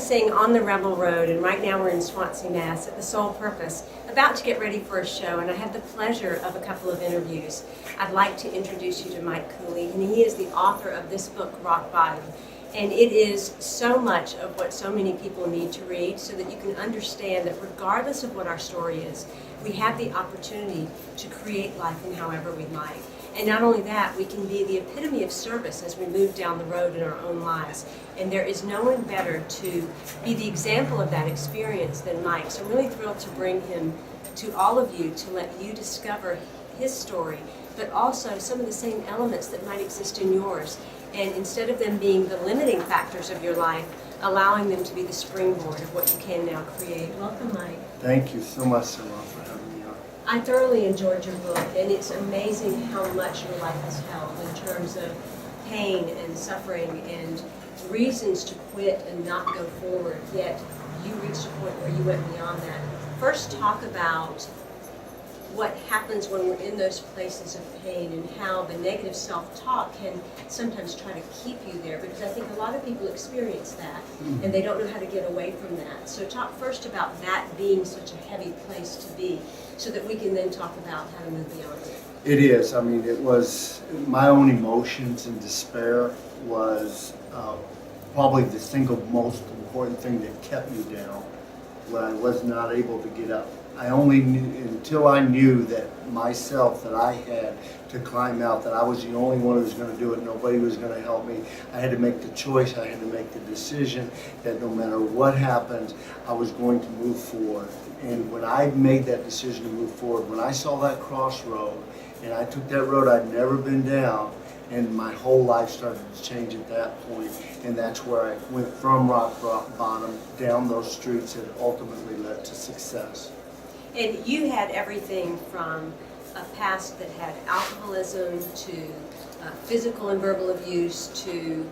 sing On the Rebel Road, and right now we're in Swansea, Mass. at the Sole Purpose, about to get ready for a show, and I had the pleasure of a couple of interviews. I'd like to introduce you to Mike Cooley, and he is the author of this book, Rock Bottom. And it is so much of what so many people need to read so that you can understand that regardless of what our story is, we have the opportunity to create life in however we like. And not only that, we can be the epitome of service as we move down the road in our own lives. And there is no one better to be the example of that experience than Mike. So I'm really thrilled to bring him to all of you to let you discover his story, but also some of the same elements that might exist in yours. And instead of them being the limiting factors of your life, allowing them to be the springboard of what you can now create. Welcome, Mike. Thank you so much, Simran, for having me on. I thoroughly enjoyed your book, and it's amazing how much your life has held in terms of pain and suffering and reasons to quit and not go forward, yet you reached a point where you went beyond that. First, talk about what happens when we're in those places of pain and how the negative self-talk can sometimes try to keep you there, because I think a lot of people experience that and they don't know how to get away from that. So talk first about that being such a heavy place to be so that we can then talk about how to move beyond it. It is. I mean, it was my own emotions and despair was probably the single most important thing that kept me down when I was not able to get up. I only knew, until I knew that myself, that I had to climb out, that I was the only one who was going to do it, nobody was going to help me. I had to make the choice, I had to make the decision that no matter what happened, I was going to move forward. And when I made that decision to move forward, when I saw that crossroad, and I took that road I'd never been down, and my whole life started to change at that point, and that's where I went from rock bottom down those streets that ultimately led to success. And you had everything from a past that had alcoholism to physical and verbal abuse to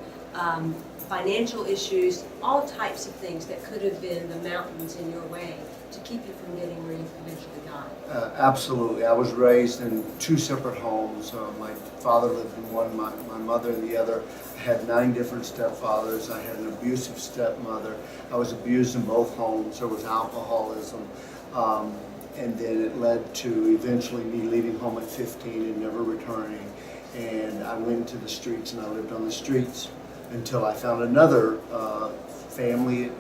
financial issues, all types of things that could have been the mountains in your way to keep you from getting where you eventually got. Absolutely. I was raised in two separate homes. My father lived in one, my mother in the other. I had 9 different stepfathers. I had an abusive stepmother. I was abused in both homes. There was alcoholism. And then it led to eventually me leaving home at 15 and never returning. And I went into the streets and I lived on the streets until I found another family,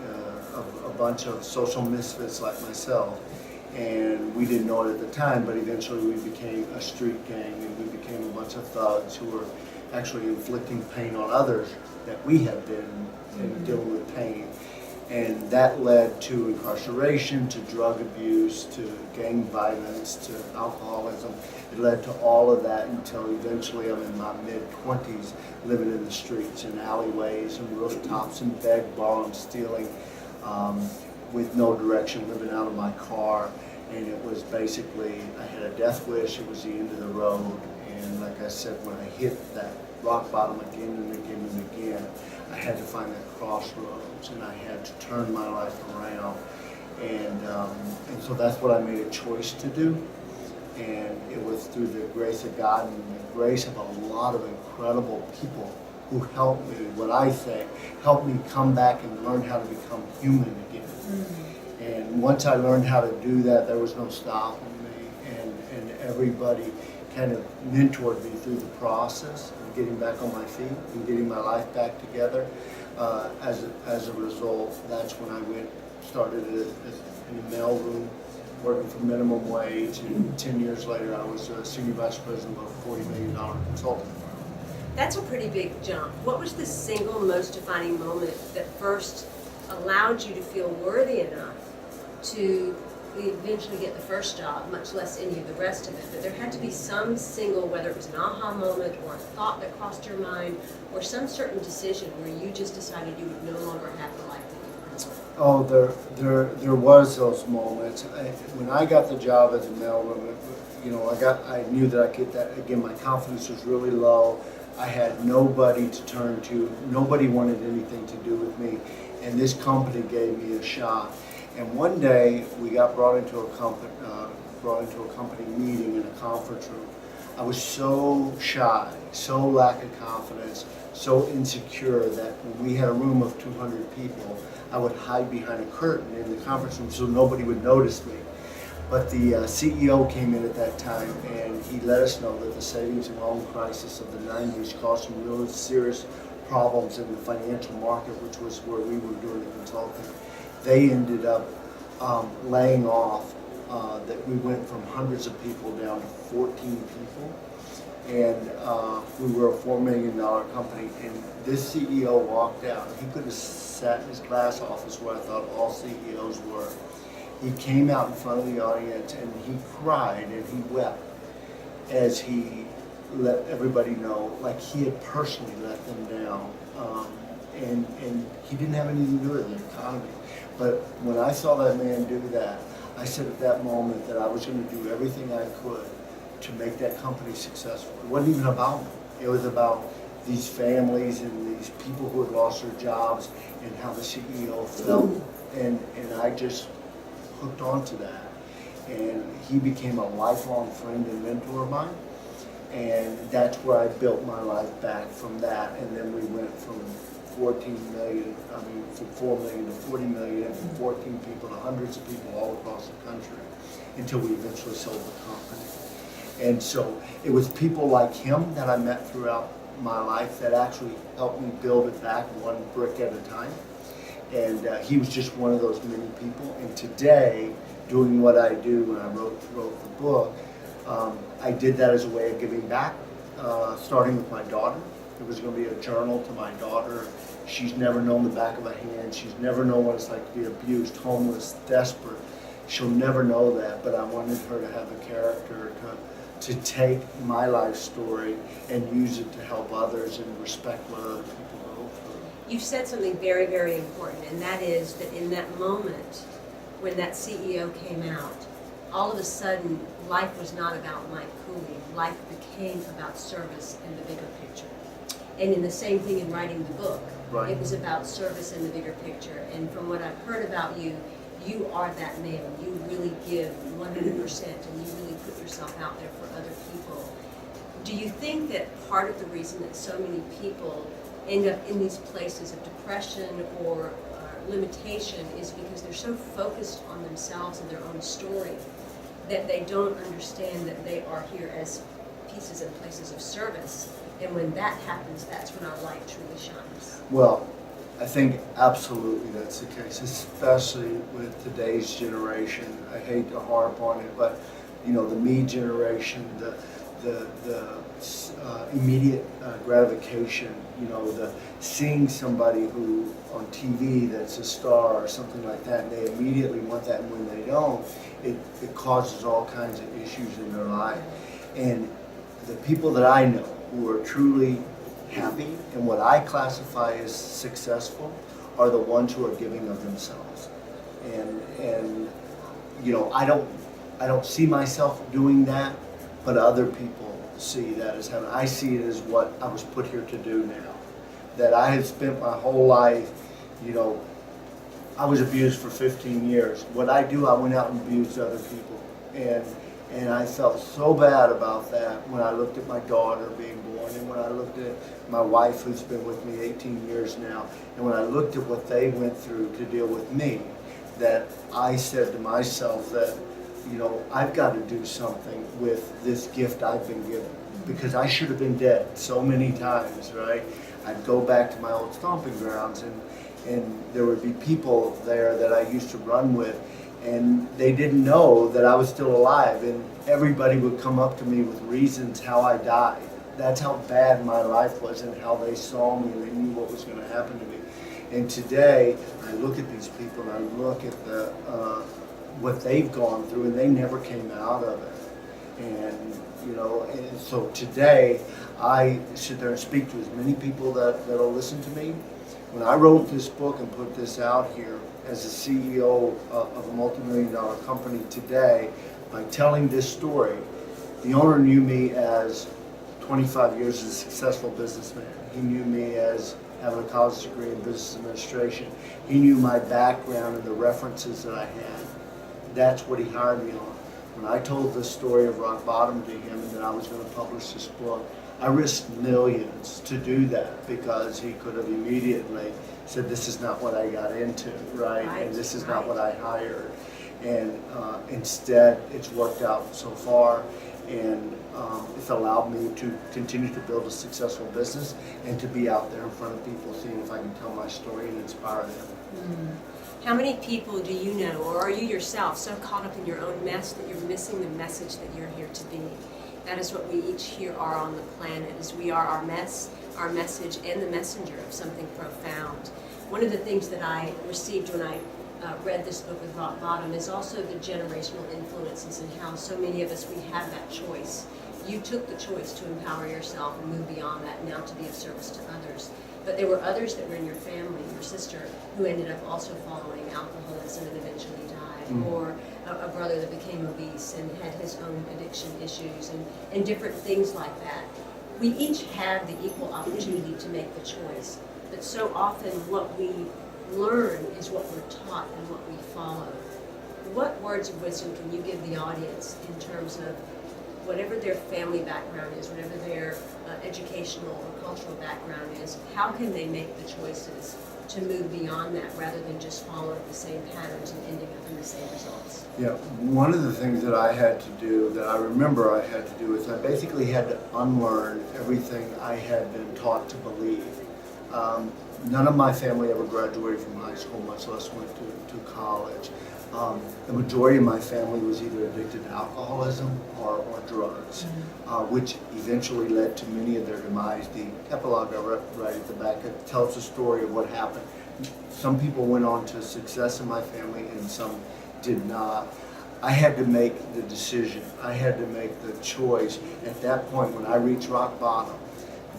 a bunch of social misfits like myself. And we didn't know it at the time, but eventually we became a street gang and we became a bunch of thugs who were actually inflicting pain on others that we had been in dealing with pain. And that led to incarceration, to drug abuse, to gang violence, to alcoholism. It led to all of that until eventually I'm in my mid-20s living in the streets and alleyways and rooftops and beg, borrowing, stealing with no direction, living out of my car. And it was basically, I had a death wish, it was the end of the road. And like I said, when I hit that rock bottom again and again and again, I had to find that crossroads and I had to turn my life around. And so that's what I made a choice to do. And it was through the grace of God and the grace of a lot of incredible people who helped me, what I say, helped me come back and learn how to become human again. And once I learned how to do that, there was no stopping me. And everybody kind of mentored me through the process of getting back on my feet and getting my life back together. As a result, that's when I started in a mailroom, working for minimum wage, and 10 years later I was a senior vice president of a $40 million consulting firm. That's a pretty big jump. What was the single most defining moment that first allowed you to feel worthy enough to eventually get the first job, much less any of the rest of it? But there had to be some single, whether it was an aha moment or a thought that crossed your mind or some certain decision where you just decided you would no longer have the life that you wanted. Oh, there was those moments. When I got the job as a mailroom, you know, I knew that I could get that. Again, my confidence was really low. I had nobody to turn to. Nobody wanted anything to do with me, and this company gave me a shot. And one day we got brought into a company meeting in a conference room I was so shy, so lack of confidence, so insecure that when we had a room of 200 people, I would hide behind a curtain in the conference room so nobody would notice me. But the CEO came in at that time, and he let us know that the savings and loan crisis of the 90s caused some real serious problems in the financial market, which was where we were doing the consulting. They ended up laying off, that we went from hundreds of people down to 14 people. And we were a $4 million company, and this CEO walked out. He could have sat in his glass office where I thought all CEOs were. He came out in front of the audience and he cried and he wept as he let everybody know, like he had personally let them down. And he didn't have anything to do with the economy. But when I saw that man do that, I said at that moment that I was going to do everything I could to make that company successful. It wasn't even about me. It was about these families and these people who had lost their jobs and how the CEO felt. And I just hooked onto that. And he became a lifelong friend and mentor of mine. And that's where I built my life back from that. And then we went from 14 million, from 4 million to 40 million, and from 14 people to hundreds of people all across the country until we eventually sold the company. And so it was people like him that I met throughout my life that actually helped me build it back one brick at a time. And he was just one of those many people. And today, doing what I do when I wrote the book, I did that as a way of giving back, starting with my daughter. It was going to be a journal to my daughter. She's never known the back of a hand. She's never known what it's like to be abused, homeless, desperate. She'll never know that, but I wanted her to have a character to take my life story and use it to help others and respect what other people go through. You've said something very, very important, and that is that in that moment when that CEO came out, all of a sudden life was not about Mike Cooley. Life became about service and the bigger picture. And in the same thing in writing the book, Right. It was about service in the bigger picture. And from what I've heard about you, you are that man. You really give 100% and you really put yourself out there for other people. Do you think that part of the reason that so many people end up in these places of depression or limitation is because they're so focused on themselves and their own story that they don't understand that they are here as pieces and places of service? And when that happens, that's when our light truly shines. Well, I think absolutely that's the case, especially with today's generation. I hate to harp on it, but the me generation, the immediate gratification, the seeing somebody who on TV that's a star or something like that, and they immediately want that, and when they don't, it causes all kinds of issues in their life. And the people that I know who are truly happy and what I classify as successful are the ones who are giving of themselves. And I don't see myself doing that, but other people see that as having. I see it as what I was put here to do now. That I had spent my whole life, I was abused for 15 years. What I do, I went out and abused other people. And I felt so bad about that when I looked at my daughter being born, and when I looked at my wife who's been with me 18 years now, and when I looked at what they went through to deal with me, that I said to myself that, I've got to do something with this gift I've been given, because I should have been dead so many times, right? I'd go back to my old stomping grounds, and there would be people there that I used to run with, and they didn't know that I was still alive, and everybody would come up to me with reasons how I died. That's how bad my life was and how they saw me and they knew what was going to happen to me. And today, I look at these people and I look at what they've gone through, and they never came out of it. And so today, I sit there and speak to as many people that'll listen to me. When I wrote this book and put this out here, as a CEO of a multi-million-dollar company today, by telling this story, the owner knew me as 25 years as a successful businessman. He knew me as having a college degree in business administration. He knew my background and the references that I had. That's what he hired me on. When I told the story of rock bottom to him and that I was going to publish this book, I risked millions to do that because he could have immediately said, this is not what I got into, right? And this is not what I hired. And instead, it's worked out so far, and it's allowed me to continue to build a successful business and to be out there in front of people, seeing if I can tell my story and inspire them. How many people do you know, or are you yourself so caught up in your own mess that you're missing the message that you're here to be? That is what we each here are on the planet, is we are our mess, our message, and the messenger of something profound. One of the things that I received when I read this book with Rock Bottom is also the generational influences and how so many of us, we have that choice. You took the choice to empower yourself and move beyond that now to be of service to others. But there were others that were in your family, your sister, who ended up also following alcoholism and eventually died, or a brother that became obese and had his own addiction issues and different things like that. We each have the equal opportunity to make the choice, but so often what we learn is what we're taught and what we follow. What words of wisdom can you give the audience in terms of whatever their family background is, whatever their educational or cultural background is, how can they make the choices to move beyond that rather than just follow the same patterns and ending up in the same results? Yeah, one of the things that I had to do, that I remember I had to do, is I basically had to unlearn everything I had been taught to believe. None of my family ever graduated from high school, much less went to college. The majority of my family was either addicted to alcoholism or drugs, which eventually led to many of their demise. The epilogue I write at the back, it tells the story of what happened. Some people went on to success in my family and some did not. I had to make the decision. I had to make the choice at that point when I reached rock bottom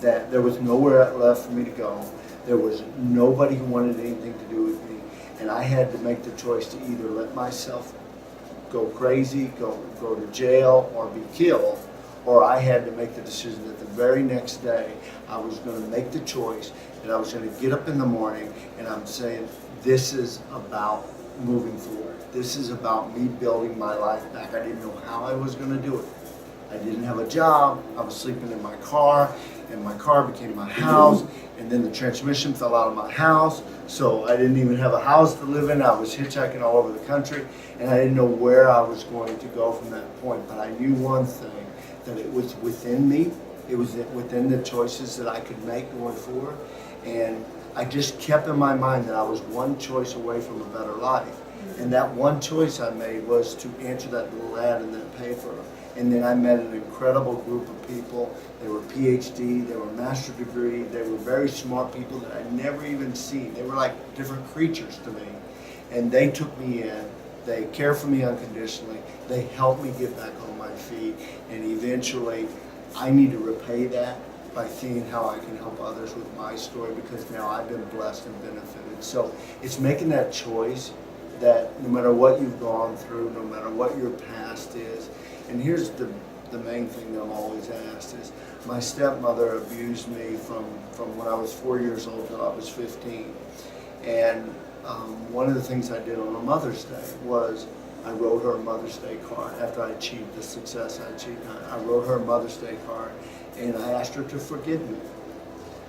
that there was nowhere left for me to go. There was nobody who wanted anything to do with me. And I had to make the choice to either let myself go crazy, go to jail, or be killed, or I had to make the decision that the very next day I was going to make the choice that I was going to get up in the morning and I'm saying, this is about moving forward. This is about me building my life back. I didn't know how I was going to do it. I didn't have a job. I was sleeping in my car, and my car became my house, and then the transmission fell out of my house, so I didn't even have a house to live in. I was hitchhiking all over the country, and I didn't know where I was going to go from that point, but I knew one thing, that it was within me. It was within the choices that I could make going forward, and I just kept in my mind that I was one choice away from a better life, and that one choice I made was to answer that little ad in that paper. And then I met an incredible group of people. They were PhD, they were master degree, they were very smart people that I'd never even seen. They were like different creatures to me. And they took me in, they cared for me unconditionally, they helped me get back on my feet, and eventually I need to repay that by seeing how I can help others with my story, because now I've been blessed and benefited. So it's making that choice that no matter what you've gone through, no matter what your past is, and here's the main thing that I'm always asked is, my stepmother abused me from when I was 4 years old till I was 15. And one of the things I did on a Mother's Day was I wrote her a Mother's Day card. After I achieved the success I achieved, I wrote her a Mother's Day card, and I asked her to forgive me.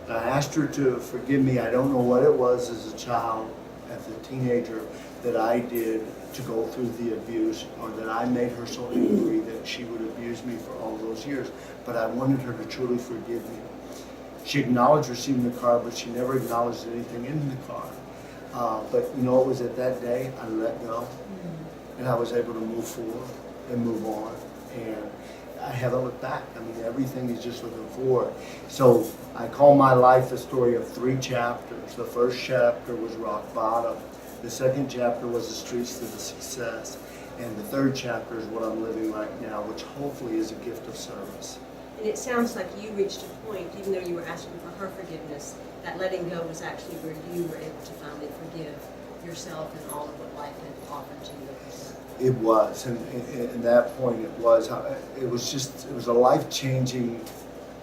And I asked her to forgive me. I don't know what it was as a child, as a teenager, that I did to go through the abuse, or that I made her so angry that she would abuse me for all those years. But I wanted her to truly forgive me. She acknowledged receiving the card, but she never acknowledged anything in the card. But you know, it was at that day I let go, and I was able to move forward and move on. And I haven't looked back. I mean, everything is just looking forward. So I call my life a story of 3 chapters. The first chapter was rock bottom. The second chapter was the streets to the success. And the third chapter is what I'm living right now, which hopefully is a gift of service. And it sounds like you reached a point, even though you were asking for her forgiveness, that letting go was actually where you were able to finally forgive yourself and all of what life had offered to you. It was, and at that point it was a life-changing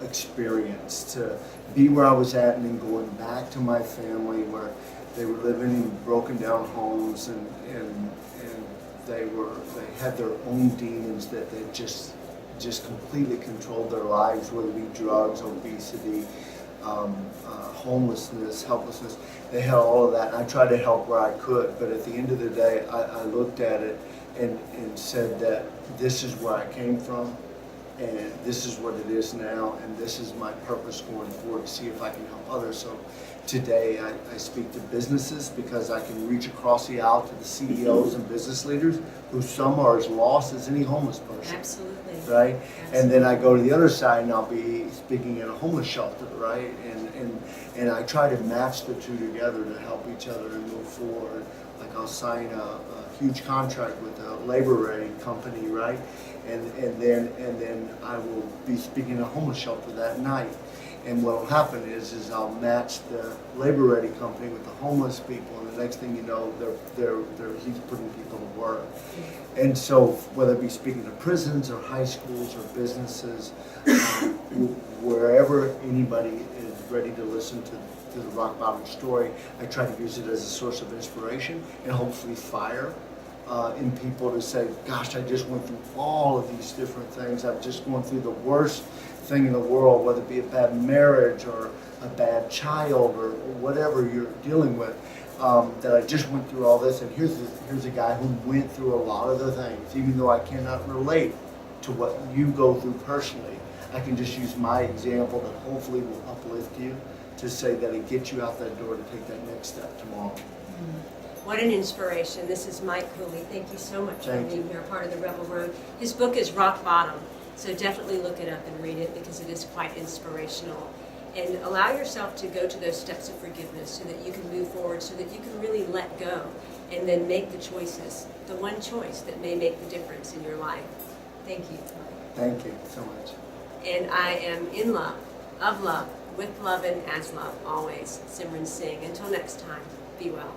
experience to be where I was at, and then going back to my family where they were living in broken down homes and they had their own demons that they just completely controlled their lives, whether it be drugs, obesity, homelessness, helplessness. They had all of that, and I tried to help where I could. But at the end of the day, I looked at it and said that this is where I came from, and this is what it is now, and this is my purpose going forward, to see if I can help others. So today I speak to businesses because I can reach across the aisle to the CEOs and business leaders who some are as lost as any homeless person. Absolutely. Right? Absolutely. And then I go to the other side and I'll be speaking at a homeless shelter, right? And I try to match the two together to help each other and move forward. Like I'll sign a huge contract with a labor ready company, right? And then I will be speaking at a homeless shelter that night. And what will happen is I'll match the labor ready company with the homeless people, and the next thing you know, he's putting people to work. And so whether it be speaking to prisons or high schools or businesses, wherever anybody is ready to listen to the rock bottom story, I try to use it as a source of inspiration and hopefully fire in people to say, gosh, I just went through all of these different things. I've just gone through the worst thing in the world, whether it be a bad marriage or a bad child or whatever you're dealing with, that I just went through all this, and here's a guy who went through a lot of the things. Even though I cannot relate to what you go through personally, I can just use my example that hopefully will uplift you to say that it gets you out that door to take that next step tomorrow. What an inspiration. This is Mike Cooley. Thank you so much for being here, part of the Rebel Road. His book is Rock Bottom, so definitely look it up and read it because it is quite inspirational. And allow yourself to go to those steps of forgiveness so that you can move forward, so that you can really let go and then make the choices, the one choice that may make the difference in your life. Thank you. Thank you so much. And I am in love, of love, with love and as love, always. Simran Singh. Until next time, be well.